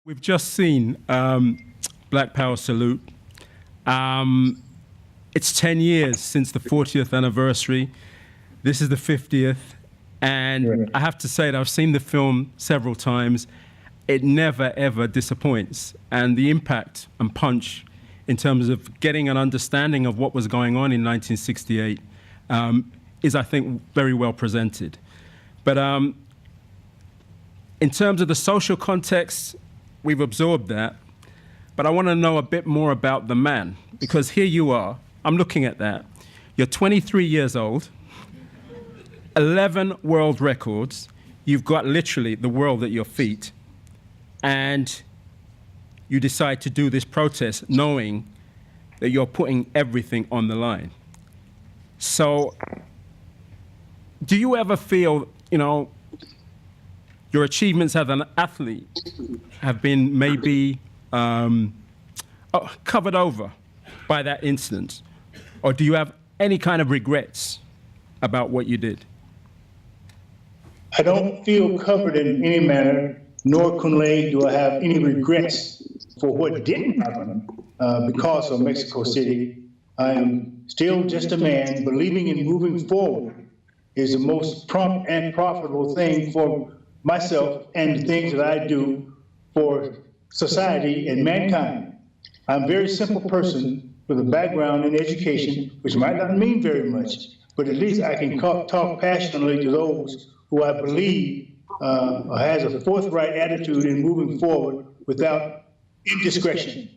We've just seen Black Power Salute. It's 10 years since the 40th anniversary. This is the 50th. And I have to say that I've seen the film several times. It never, ever disappoints. And the impact and punch in terms of getting an understanding of what was going on in 1968 is, I think, very well presented. But in terms of the social context, we've absorbed that. But I want to know a bit more about the man, because here you are. I'm looking at that. You're 23 years old, 11 world records. You've got literally the world at your feet. And you decide to do this protest knowing that you're putting everything on the line. So do you ever feel, you know, your achievements as an athlete have been maybe covered over by that incident? Or do you have any kind of regrets about what you did? I don't feel covered in any manner, nor do I have any regrets for what didn't happen because of Mexico City. I am still just a man. Believing in moving forward is the most prompt and profitable thing for myself and the things that I do for society and mankind. I'm a very simple person with a background in education, which might not mean very much, but at least I can talk passionately to those who I believe has a forthright attitude in moving forward without indiscretion.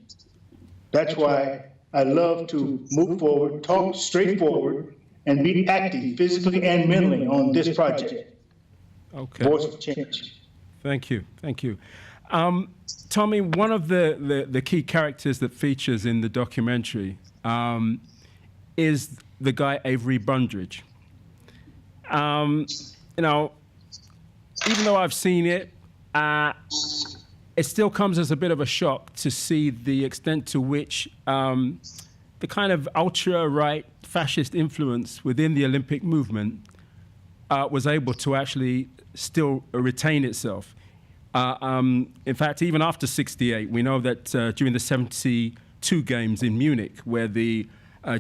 That's why I love to move forward, talk straightforward, and be active physically and mentally on this project. Okay. Voice of Change. Thank you. Thank you. Tommie, one of the key characters that features in the documentary is the guy Avery Brundage. You know, even though I've seen it, it still comes as a bit of a shock to see the extent to which the kind of ultra-right fascist influence within the Olympic movement was able to actually still retain itself. In fact, even after '68, we know that during the '72 games in Munich, where the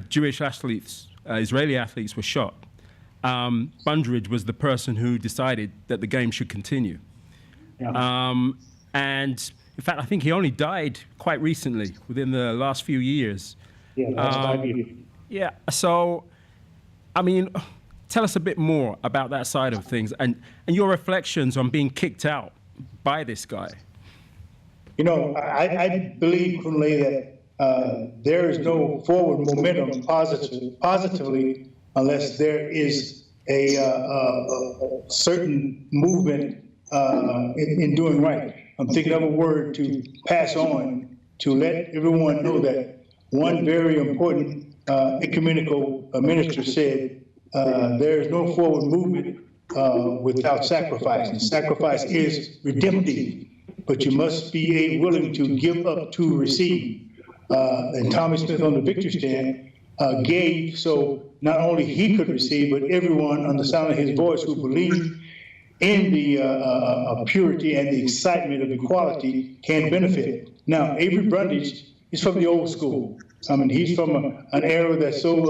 Jewish athletes, Israeli athletes were shot, Brundage was the person who decided that the game should continue. Yeah. And in fact, I think he only died quite recently, within the last few years. Yeah, last 5 years. Yeah, so, I mean, tell us a bit more about that side of things and your reflections on being kicked out by this guy. You know, I believe, Kunle, that there is no forward momentum positively unless there is a certain movement in doing right. I'm thinking of a word to pass on to let everyone know that one very important ecumenical minister said, there is no forward movement without sacrifice. And sacrifice is redemptive, but you must be willing to give up to receive. And Tommie Smith on the victory stand gave so not only he could receive, but everyone on the sound of his voice who believed in the purity and the excitement of equality can benefit. Now, Avery Brundage is from the old school. I mean, he's from an era that's so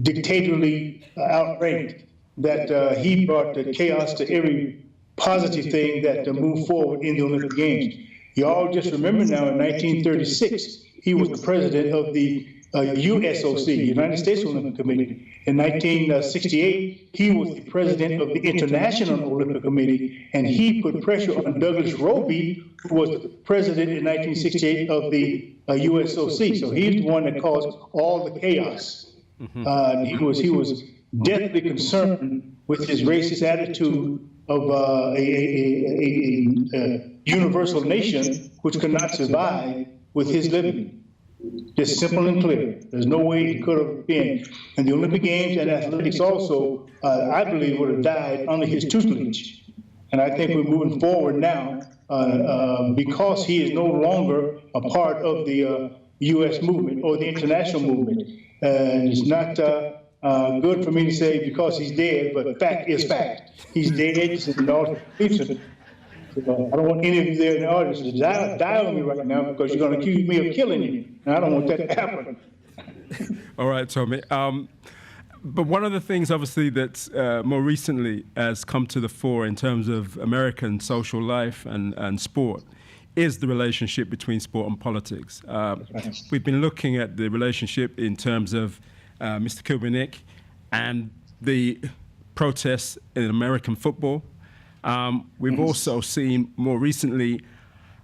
dictatorially outranked that he brought the chaos to every positive thing that moved forward in the Olympic Games. You all just remember now in 1936, he was the president of the USOC, United States Olympic Committee. In 1968, he was the president of the International Olympic Committee, and he put pressure on Douglas Roby, who was the president in 1968 of the USOC. So he's the one that caused all the chaos. He was deathly concerned with his racist attitude of a universal nation which could not survive with his living. Just simple and clear. There's no way it could have been. And the Olympic Games and athletics also, I believe, would have died under his tutelage. And I think we're moving forward now because he is no longer a part of the U.S. movement or the international movement. And it's not good for me to say because he's dead, but fact is fact. He's dead, and all I don't want any of you there in the audience to die on me right now because you're going to accuse me of killing you. And I don't want that to happen. All right, Tommie. But one of the things, obviously, that more recently has come to the fore in terms of American social life and sport is the relationship between sport and politics. We've been looking at the relationship in terms of Mr. Kaepernick and the protests in American football. We've also seen more recently,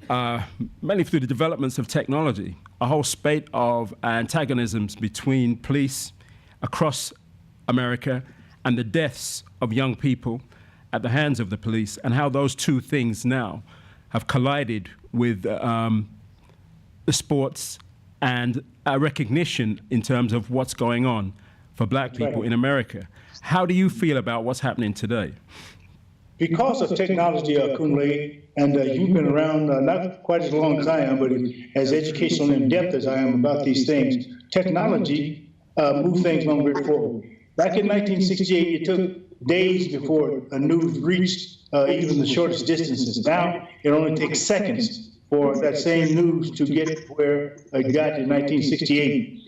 mainly through the developments of technology, a whole spate of antagonisms between police across America and the deaths of young people at the hands of the police, and how those two things now have collided with the sports and a recognition in terms of what's going on for black people in America. How do you feel about what's happening today? Because of technology, Kunle, and you've been around not quite as long as I am, but as educational in depth as I am about these things, technology moved things on very forward. Back in 1968, it took days before a news reached even the shortest distances. Now, it only takes seconds for that same news to get where it got in 1968.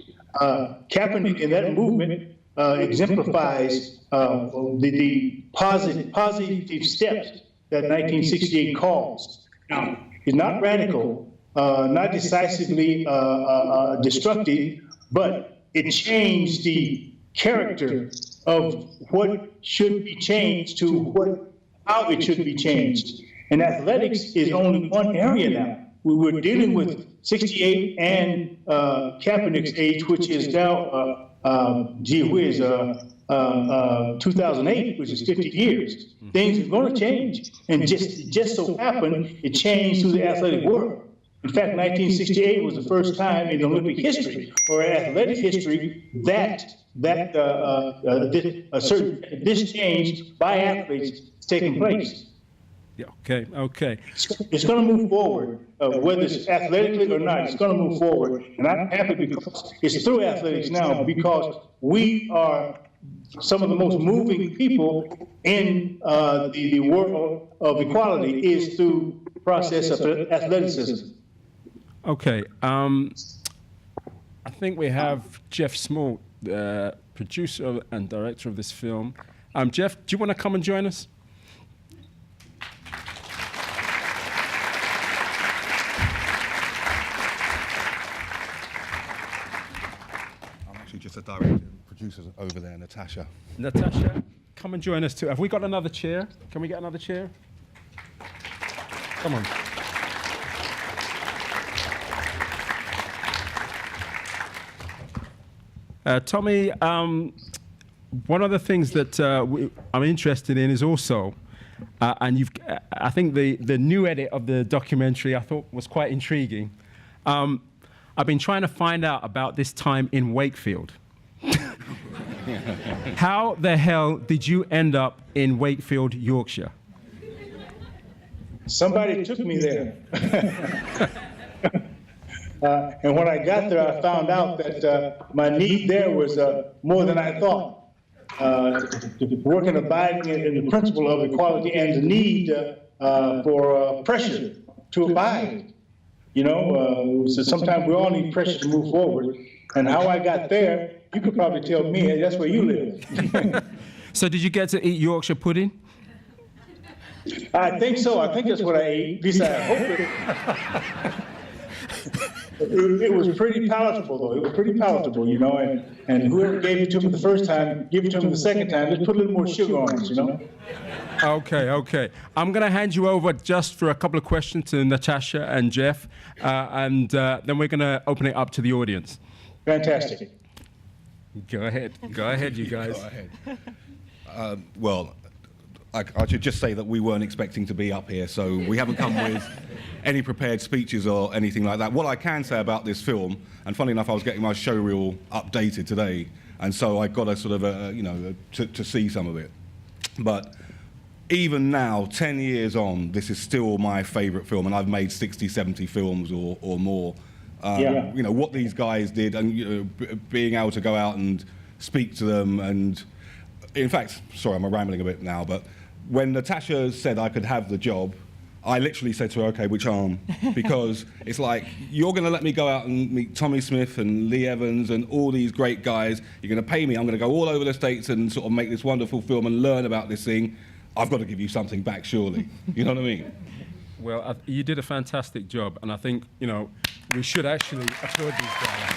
Kaepernick in that movement exemplifies the positive steps that 1968 caused. Now, it's not radical, not decisively destructive, but it changed the character of what should be changed to how it should be changed. And athletics is only one area now. We were dealing with 68 and Kaepernick's age, which is now, 2008, which is 50 years. Things are going to change. And just so happened, it changed through the athletic world. In fact, 1968 was the first time in Olympic history or athletic history that this change by athletes is taking place. Yeah, okay. It's going to move forward, whether it's athletically or not. It's going to move forward, and I'm happy because it's through athletics now. Because we are some of the most moving people in the world of equality is through the process of athleticism. Okay, I think we have Geoff Small, the producer and director of this film. Geoff, do you want to come and join us? I'm actually just a director and producer over there, Natasha. Natasha, come and join us too. Have we got another chair? Can we get another chair? Come on. Tommie, one of the things that I'm interested in is also, and I think the new edit of the documentary I thought was quite intriguing. I've been trying to find out about this time in Wakefield. How the hell did you end up in Wakefield, Yorkshire? Somebody took me there. And when I got there, I found out that my need there was more than I thought. Working, abiding in the principle of equality and the need for pressure to abide. You know, so sometimes we all need pressure to move forward. And how I got there, you could probably tell me that's where you live. So did you get to eat Yorkshire pudding? I think so. I think that's what I ate. At least I hope it. It was pretty palatable, though. It was pretty palatable, you know, and whoever gave it to me the first time, give it to me the second time, just put a little more sugar on it, you know. Okay. I'm going to hand you over just for a couple of questions to Natasha and Geoff, and then we're going to open it up to the audience. Fantastic. Go ahead, you guys. Go ahead. Well, I should just say that we weren't expecting to be up here, so we haven't come with any prepared speeches or anything like that. What I can say about this film, and funny enough, I was getting my show reel updated today, and so I got a sort of to see some of it. But even now, 10 years on, this is still my favourite film, and I've made 60, 70 films or more. Yeah. You know, what these guys did, and being able to go out and speak to them, and in fact, sorry, I'm rambling a bit now, but when Natasha said I could have the job, I literally said to her, okay, which arm? Because it's like, you're going to let me go out and meet Tommie Smith and Lee Evans and all these great guys. You're going to pay me. I'm going to go all over the States and sort of make this wonderful film and learn about this thing. I've got to give you something back, surely. You know what I mean? Well, you did a fantastic job, and I think, you know, we should actually applaud these guys.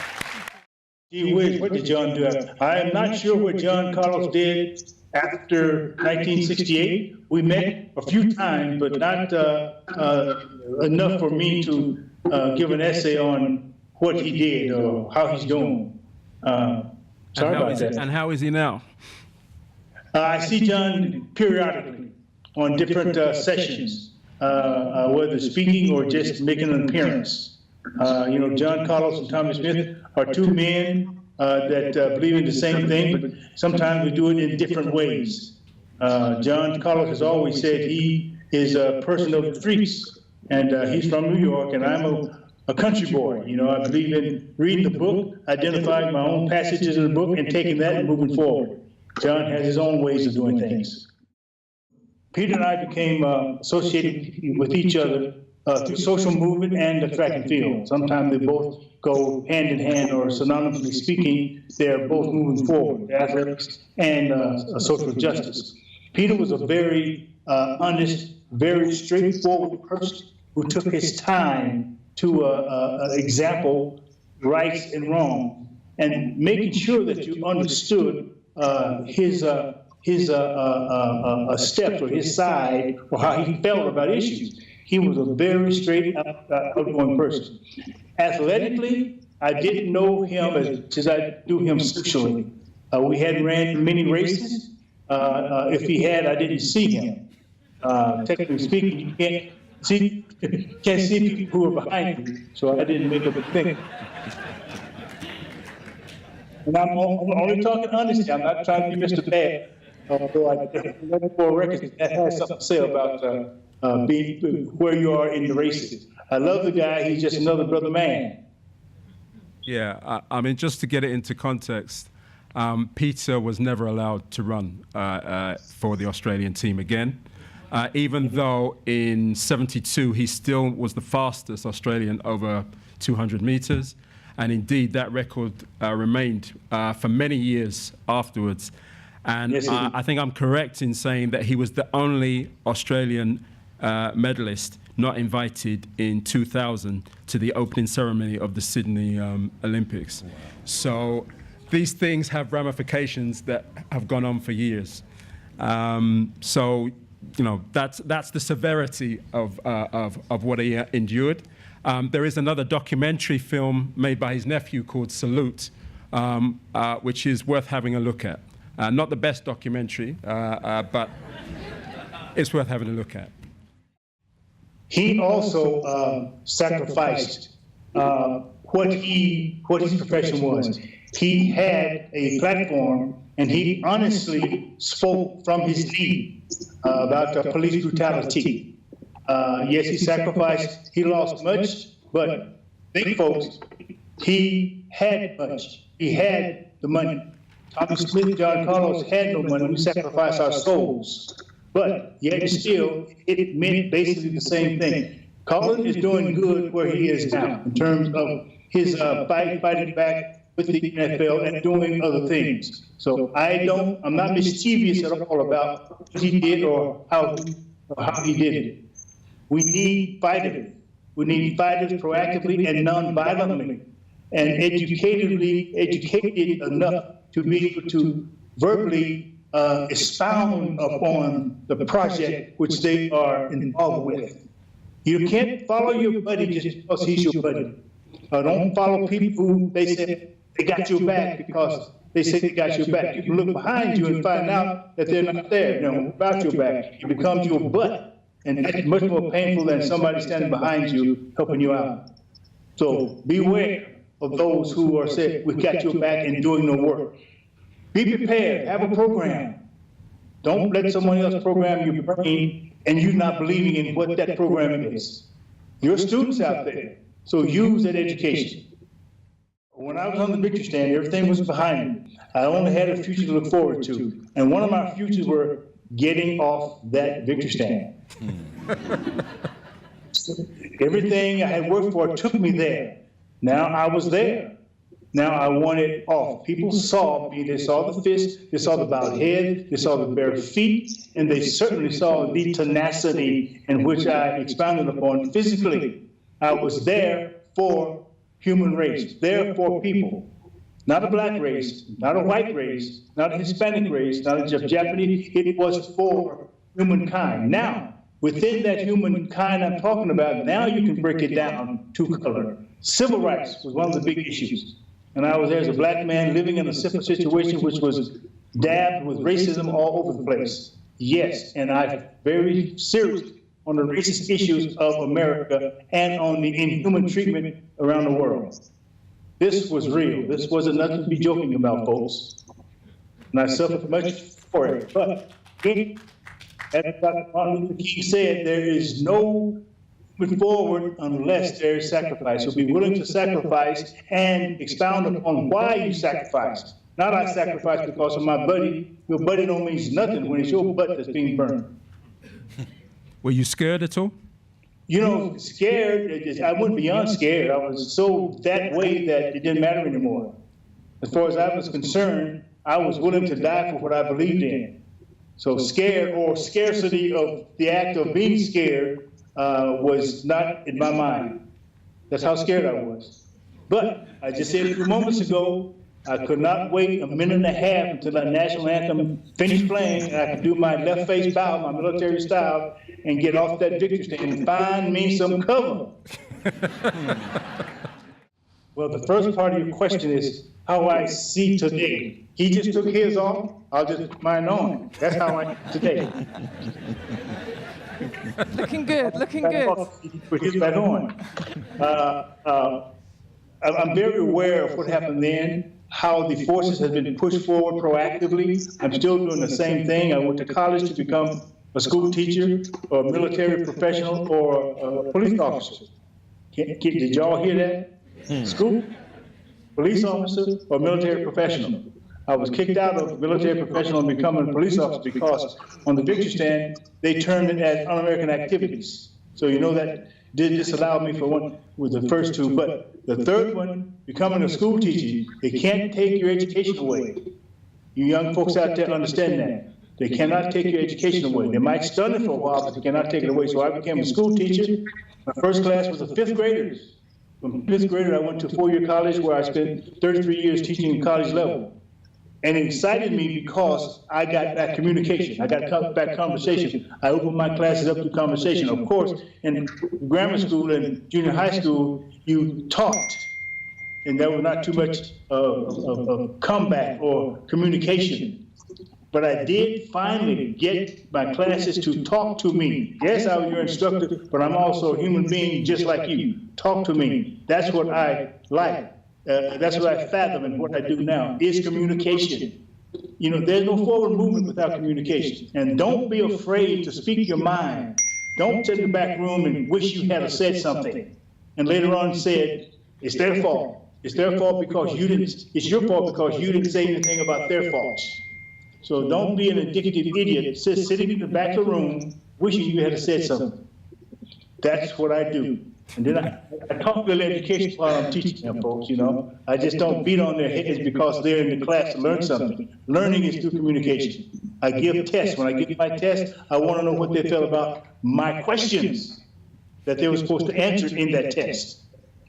Gee whiz, what did John do? I am not sure what John Carlos did after 1968. We met a few times, but not enough for me to give an essay on what he did or how he's doing. Sorry about that. And how is he now? I see John periodically on different sessions, whether speaking or just making an appearance. You know, John Carlos and Tommie Smith are two men that believe in the same thing, but sometimes we do it in different ways. John Carlos has always said he is a person of the streets, and he's from New York, and I'm a country boy. You know, I believe in reading the book, identifying my own passages in the book, and taking that and moving forward. John has his own ways of doing things. Peter and I became associated with each other through social movement and the track and field. Sometimes they both go hand in hand, or synonymously speaking, they're both moving forward, athletics and social justice. Peter was a very honest, very straightforward person who took his time to example rights and wrongs, and making sure that you understood his steps or his side or how he felt about issues. He was a very straight, outgoing person. Athletically, I didn't know him as I do him socially. We hadn't ran many races. If he had, I didn't see him. Technically speaking, you can't see people who are behind you, so I didn't make a big thing. And I'm only talking honesty. I'm not trying to be Mr. Bad, although I for record that has something to say about being where you are in the races. I love the guy. He's just another brother man. Yeah, I mean, just to get it into context, Peter was never allowed to run for the Australian team again, even though in '72 he still was the fastest Australian over 200 meters. And indeed, that record remained for many years afterwards. And yes, I think I'm correct in saying that he was the only Australian medalist not invited in 2000 to the opening ceremony of the Sydney Olympics. Wow. So these things have ramifications that have gone on for years. So, you know, that's the severity of what he endured. There is another documentary film made by his nephew called Salute, which is worth having a look at. Not the best documentary, but it's worth having a look at. He also sacrificed what his profession was. He had a platform, and he honestly spoke from his knee about police brutality. Yes, he sacrificed. He lost much, but big folks, he had much. He had the money. Tommie Smith, John Carlos had no money. We sacrificed our souls. But yet still, it meant basically the same thing. Colin is doing good where he is now in terms of his fighting back with the NFL and doing other things. So I'm not mischievous at all about what he did or how he did it. We need fighters. We need fighters proactively and non-violently, and educated enough to be able to verbally expound upon the project which they are involved with. You can't follow your buddy just because he's your buddy. Don't follow people who they say they got your back because they say they got your back. You can look behind you and find out that they're not there, about your back. It becomes your butt. And that's much more painful than somebody standing behind you, helping you out. So beware of those who are saying, we got your back and doing no work. Be prepared, have a program. Don't let someone else program your brain and you not believing in what that program is. Your students out there, so use that education. When I was on the victory stand, everything was behind me. I only had a future to look forward to. And one of my futures were getting off that victory stand. Everything I had worked for took me there. Now I was there. Now I wanted off. People saw me. They saw the fist. They saw the bowed head. They saw the bare feet. And they certainly saw the tenacity in which I expounded upon physically. I was there for human race, there for people. Not a black race, not a white race, not a Hispanic race, not a Japanese. It was for humankind. Now, within that humankind I'm talking about, now you can break it down to color. Civil rights was one of the big issues. And I was there as a black man living in a situation which was dabbed with racism all over the place. Yes, and I'm very serious on the racist issues of America and on the inhuman treatment around the world. This was real. This wasn't nothing to be joking about, folks. And I suffered much for it. But as Dr. Martin Luther King said, there is no moving forward unless there is sacrifice. So be willing to sacrifice and expound upon why you sacrificed. Not I sacrificed because of my buddy. Your buddy don't mean nothing when it's your butt that's being burned. Were you scared at all? You know, scared, I went beyond scared. I was so that way that it didn't matter anymore. As far as I was concerned, I was willing to die for what I believed in. So scared or scarcity of the act of being scared was not in my mind. That's how scared I was. But I just said a few moments ago, I could not wait a minute and a half until the national anthem finished playing, and I could do my left face bow, my military style, and get off that victory stand and find me some cover. Well, the first part of your question is how I see today. He just took his off, I'll just put mine on. That's how I see today. Looking good, looking good. Put his back on. I'm very aware of what happened then, how the forces have been pushed forward proactively. I'm still doing the same thing. I went to college to become a school teacher or a military professional or a police officer. Did y'all hear that? School, police officer, or military professional. I was kicked out of military professional and becoming a police officer because on the victory stand, they termed it as un-American activities. So you know that did disallow me for one with the first two, but the third one, becoming a school teacher, they can't take your education away. You young folks out there understand that. They cannot take your education away. They might stun it for a while, but they cannot take it away. So I became a school teacher. My first class was the fifth graders. From fifth grader, I went to four-year college where I spent 33 years teaching college level. And it excited me because I got back communication. I got back conversation. I opened my classes up to conversation. Of course, in grammar school and junior high school, you talked. And there was not too much of comeback or communication. But I did finally get my classes to talk to me. Yes, I was your instructor, but I'm also a human being just like you. Talk to me. That's what I like. That's what I fathom and what I do now is communication. You know, there's no forward movement without communication. And don't be afraid to speak your mind. Don't sit in the back room and wish you had said something. And later on said, it's their fault. It's their fault because you didn't, it's your fault because you didn't say anything about their faults. So don't be an indicative idiot sitting in the back of the room wishing you had said something. That's what I do. And then I talk to the education while I'm teaching them, folks, you know. I just don't beat on their heads because they're in the class to learn something. Learning is through communication. I give tests. When I give my test, I want to know what they felt about my questions that they were supposed to answer in that test.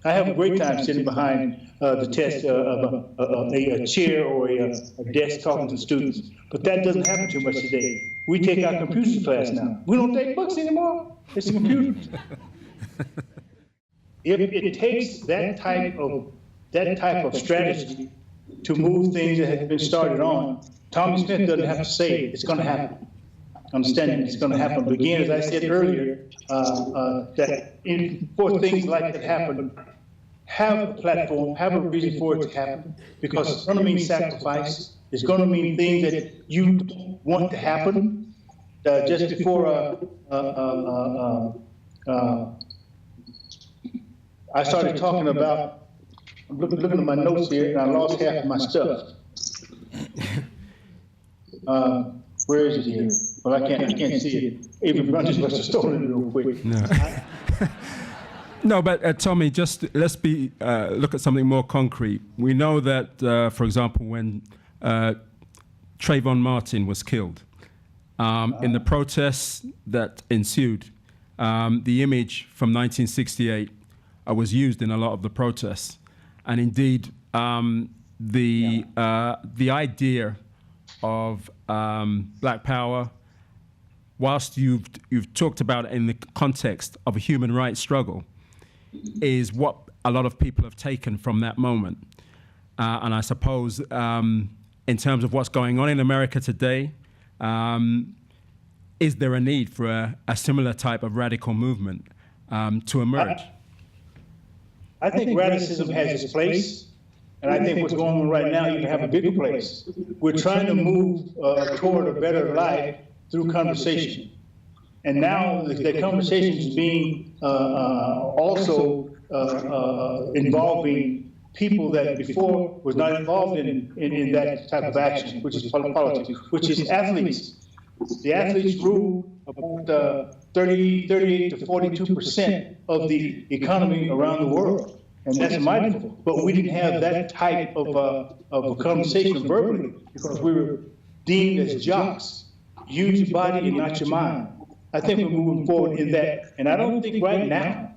I have a great time sitting behind the test, a chair or a desk talking to students. But that doesn't happen too much today. We take our computer class now. We don't take books anymore. It's the computers. If it takes that type of strategy to move things that have been started on, Tommie Smith doesn't have to say it. It's going to happen. Understanding it's going to happen. But again, as I said earlier, for things like that happen, have a platform, have a reason for it to happen, because it's going to mean sacrifice. It's going to mean things that you don't want to happen. Just before I started talking about, I'm looking at my notes here, and I lost half of my stuff. Where is it here? Well, I can't see it. Avery Brunches must have stolen it real quick. No. No, but Tommie, just let's look at something more concrete. We know that, for example, when Trayvon Martin was killed, in the protests that ensued, the image from 1968 was used in a lot of the protests, and indeed the idea of Black Power, whilst you've talked about it in the context of a human rights struggle, is what a lot of people have taken from that moment. And I suppose in terms of what's going on in America today, is there a need for a similar type of radical movement to emerge? I think radicism has its place, and I think what's going on right now even have a bigger place. We're trying to move toward a better life through conversation. And now the conversation is being also involving people that before was not involved in that type of action, which is politics, which is athletes. The athletes rule about 38 to 42% of the economy around the world. And that's mindful. But we didn't have that type of a conversation verbally because we were deemed as jocks. Use your body and not your mind. I think we're moving forward in that. And I don't think right now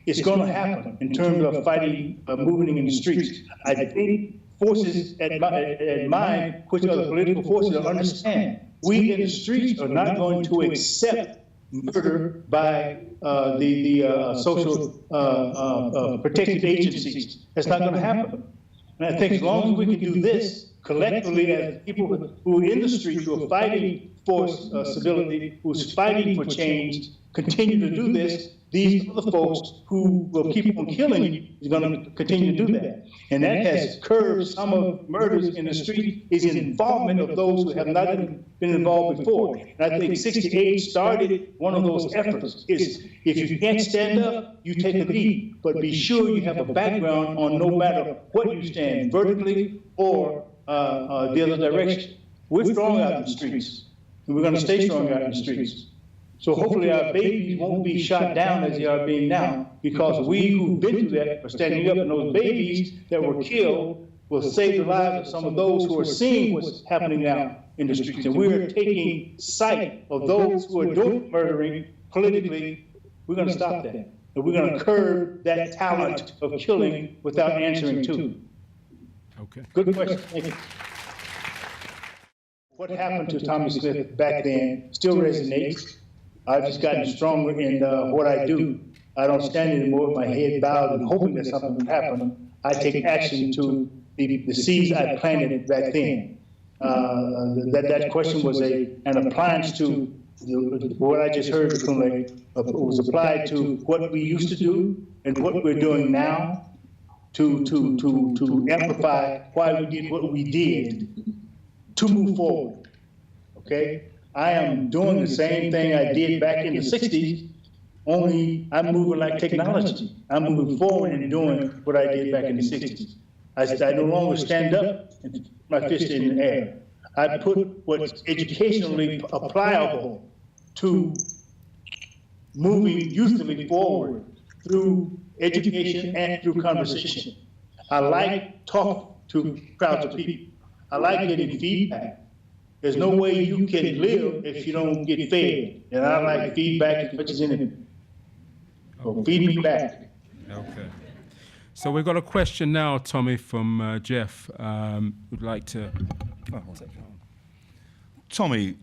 it's going to happen in terms of fighting, moving in the streets. I think forces at mine, which are the political forces, understand we in the streets are not going to accept murder by the social protective agencies. That's not going to happen. And I think as long as we can do this collectively as people who are in the streets, who are fighting for civility, who's fighting for change, continue to do this, these other folks who will keep on killing you is going to continue to do that. And that has curbed some of murders in the street, is involvement of those who have not been involved before. And I think 68 started one of those efforts. Is if you can't stand up, you take a knee, but be sure you have a background on no matter what you stand, vertically or the other direction. We're strong out in the streets, and we're going to stay strong out in the streets. So hopefully our babies won't be shot down as they are being now, because we who've been through that are standing up, and those babies that were killed will save the lives of some of those who are seeing what's happening now in the streets. And we're taking sight of those who are doing murdering politically. We're going to stop that. And we're going to curb that talent of killing without answering to. Okay. Good question. Thank you. What happened to Tommie Smith back then still resonates. I've just gotten stronger in what I do. I don't stand anymore with my head bowed and hoping that something will happen. I take action to the seeds I planted back then. That question was an appliance to what I just heard, was applied to what we used to do and what we're doing now to amplify why we did what we did to move forward. Okay? I am doing the same thing I did back in the 60s, only I'm moving like technology. I'm moving forward and doing what I did back in the 60s. I no longer stand up and put my fist in the air. I put what's educationally applicable to moving youthfully forward through education and through conversation. I like talking to crowds of people. I like getting feedback. There's no way you can live if you don't get fed. And I like feedback as much as anything. So feed me back. Okay. So we've got a question now, Tommie, from Geoff. Would like to. Tommie,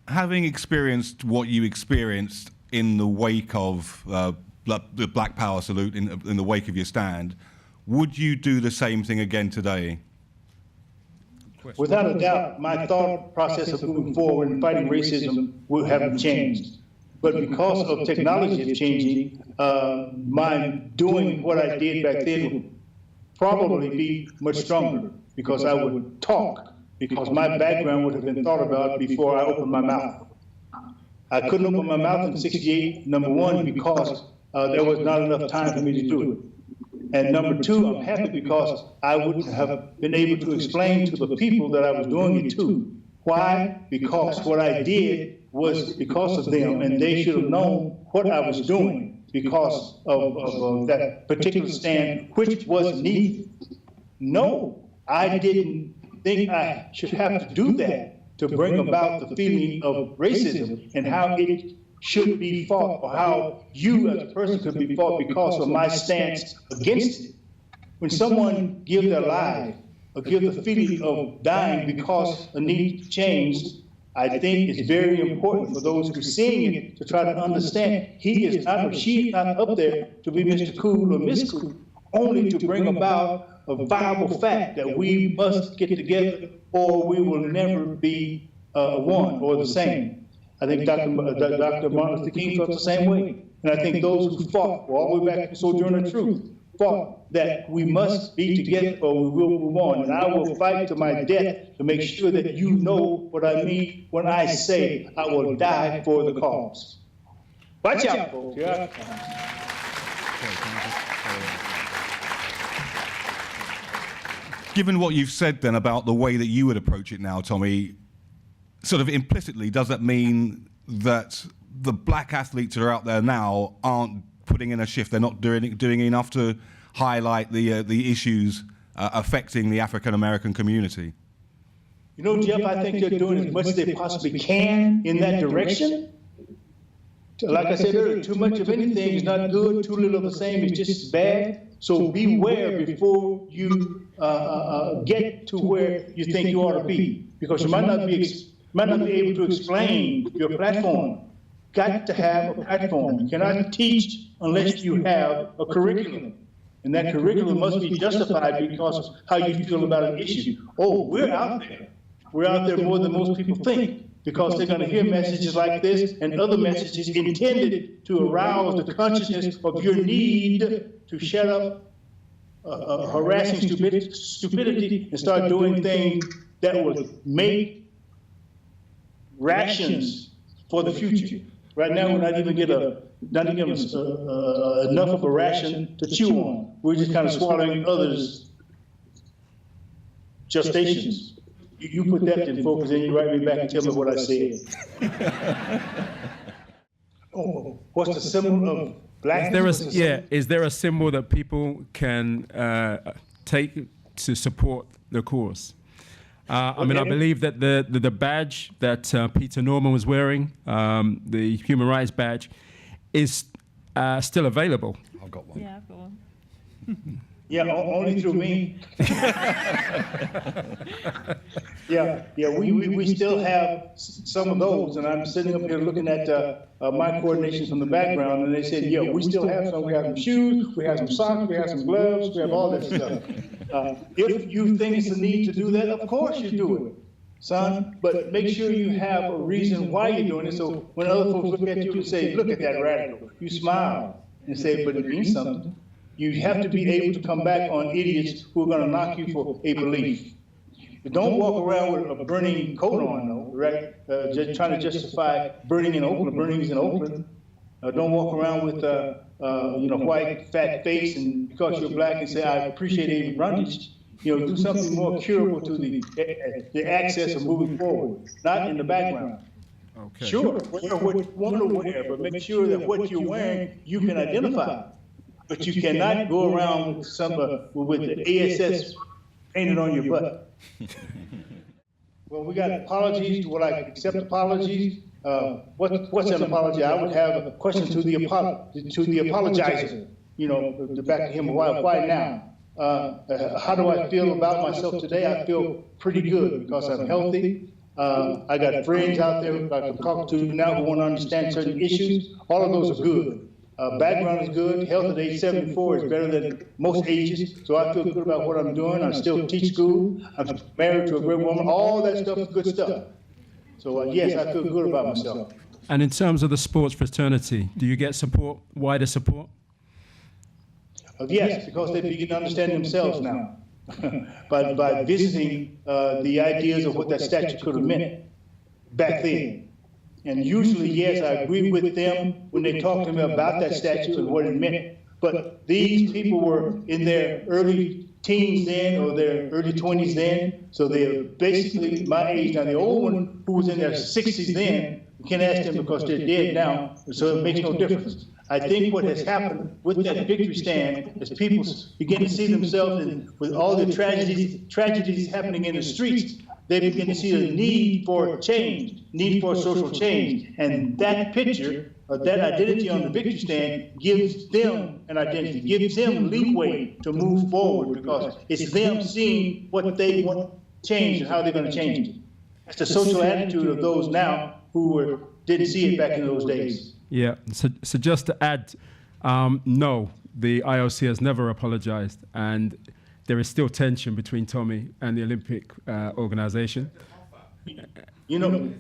having experienced what you experienced in the wake of the Black Power salute, in the wake of your stand, would you do the same thing again today? Without a doubt, my thought process of moving forward and fighting racism will have changed. But because of technology changing, my doing what I did back then would probably be much stronger, because I would talk, because my background would have been thought about before I opened my mouth. I couldn't open my mouth in 68, number one, because there was not enough time for me to do it. And number two, I'm happy because I would have been able to explain to the people that I was doing it to. Why? Because what I did was because of them, and they should have known what I was doing. because of that particular stand, which was needed. No, I didn't think I should have to do that to bring about the feeling of racism and how it should be fought, or how you as a person could be fought because of my stance against it. When someone gives their life or gives the feeling of dying because a need changed, I think it's very important for those who are seeing it to try to understand he is not, or she is not up there to be Mr. Cool or Miss Cool, only to bring about a viable fact that we must get together or we will never be one or the same. I think Dr. Martin Luther King felt the same way. And I think those who fought, all the way back to Sojourner Truth, fought that we must be together or we will move on. And I will fight to my death to make sure that you know what I mean when I say I will die for the cause. Watch out, folks. Here I come. Given what you've said then about the way that you would approach it now, Tommie, sort of implicitly, does that mean that the black athletes that are out there now aren't putting in a shift? They're not doing enough to highlight the issues affecting the African American community? You know, Geoff, I think they're doing as much as they possibly can in that direction. Like I said earlier, too much of anything is not good. Too little of the same is just as bad. So beware before you get to where you think you ought to be, because you might not be able to explain your platform. Got to have a platform. You cannot teach unless you have a curriculum. And that curriculum must be justified because of how you feel about an issue. Oh, we're out there. We're out there more than most people think, because they're going to hear messages like this and other messages intended to arouse the consciousness of your need to shut up harassing stupidity and start doing things that will make rations for the future. Right now, we're not even getting enough of a ration to chew on. We're just kind of swallowing others' gestations. You put that in focus, and you write me back and tell me what I said. Oh, what's the symbol of black? Is there a symbol that people can take to support the cause? I mean, I believe that the badge that Peter Norman was wearing, the human rights badge, is still available. I've got one. Yeah, I've got one. Yeah, only through me. We still have some of those, and I'm sitting up here looking at my coordinations from the background, and they said, yeah, we still have some. We have some shoes, we have some socks, we have some gloves, we have all that stuff. If you think it's a need to do that, of course you do it, son, but make sure you have a reason why you're doing it, so when other folks look at you and say, look at that radical, you smile and say, but it means something. You have to be able to come back on idiots who are going to knock you for a belief. But don't walk around with a burning coat on, though, right? Just trying to justify burnings in Oakland. Don't walk around with white, fat face, and because you're black, and say, I appreciate Avery Brundage. Do something more curable to the access of moving forward, not in the background. Okay. Sure, wear what you want to wear, but make sure that what you're wearing you can identify. But you cannot go around with the ASS painted on your butt. Well, we got apologies. Do I accept apologies? What's an apology? I would have a question to the apologizer. To back to him. Why now? How do I feel about myself today? I feel pretty good because I'm healthy. I got friends out there I can talk to now who want to understand certain issues. All of those are good. Background is good. Health at age 74 is better than most ages. So I feel good about what I'm doing. I still teach school. I'm married to a great woman. All that stuff is good stuff. So yes, I feel good about myself. And in terms of the sports fraternity, do you get support, wider support? Yes, because they begin to understand themselves now. by visiting the ideas of what that statue could have meant back then. And usually, yes, I agree with them when they talk to me about that statue and what it meant. But these people were in their early teens then, or their early 20s then, so they're basically my age. Now, the old one who was in their 60s then We can't ask them because they're dead now, so it makes no difference. I think what has happened with that victory stand is people begin to see themselves with all the tragedies happening in the streets. They begin to see the need for change, need for social change. And that picture, or that identity on the victory stand gives them an identity, gives them leeway to move forward because it's them seeing what they want change and how they're going to change it. That's the social attitude of those now who didn't see it back in those days. Yeah, so just to add, no, the IOC has never apologized, and there is still tension between Tommie and the Olympic organization. You know,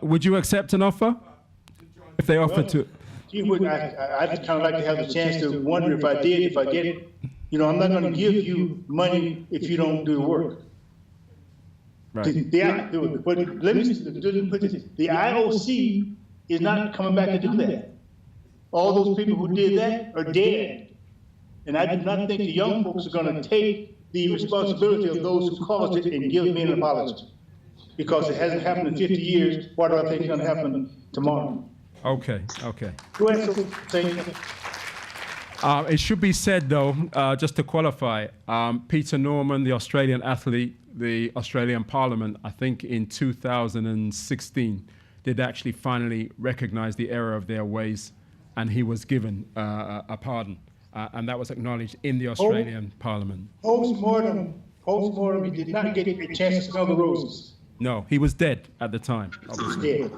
Would you accept an offer if they offered to? I'd kind of like to have the chance to wonder if I did, if I get it. You know, I'm not going to give you money if you don't do the work. Right. But let me put this: the IOC is not coming back to do that. All those people who did that are dead. And I do not think the young folks are going to take the responsibility of those who caused it and give me an apology. Because it hasn't happened in 50 years, what do I think is going to happen tomorrow? Okay. Go ahead, so say It should be said, though, just to qualify, Peter Norman, the Australian athlete, the Australian Parliament, I think in 2016, did actually finally recognize the error of their ways, and he was given a pardon. And that was acknowledged in the Australian Parliament. Post-mortem, he did not get a chance to smell the roses. No, he was dead at the time, obviously. Dead.